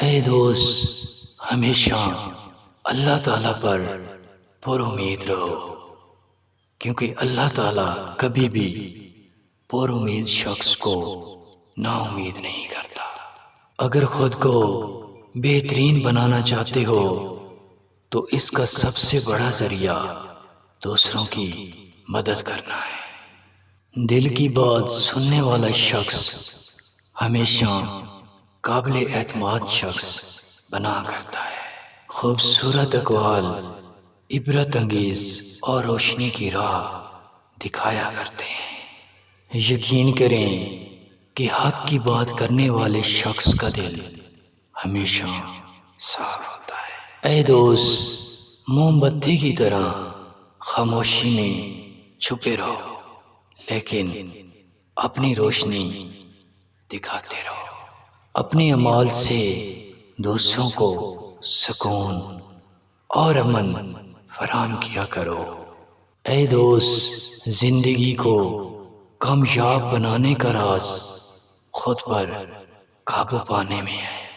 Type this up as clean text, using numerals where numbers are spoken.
اے دوست، ہمیشہ اللہ تعالیٰ پر پر امید رہو، کیونکہ اللہ تعالیٰ کبھی بھی پر امید شخص کو نا امید نہیں کرتا۔ اگر خود کو بہترین بنانا چاہتے ہو تو اس کا سب سے بڑا ذریعہ دوسروں کی مدد کرنا ہے۔ دل کی بات سننے والا شخص ہمیشہ قابل اعتماد شخص بنا کرتا ہے۔ خوبصورت اقوال عبرت انگیز اور روشنی کی راہ دکھایا کرتے ہیں۔ یقین کریں کہ حق کی بات کرنے والے شخص کا دل ہمیشہ صاف ہوتا ہے۔ اے دوست، موم بتی کی طرح خاموشی میں چھپے رہو، لیکن اپنی روشنی دکھاتے رہو۔ اپنے اعمال سے دوسروں کو سکون اور امن فراہم کیا کرو۔ اے دوست، زندگی کو کامیاب بنانے کا راز خود پر قابو پانے میں ہے۔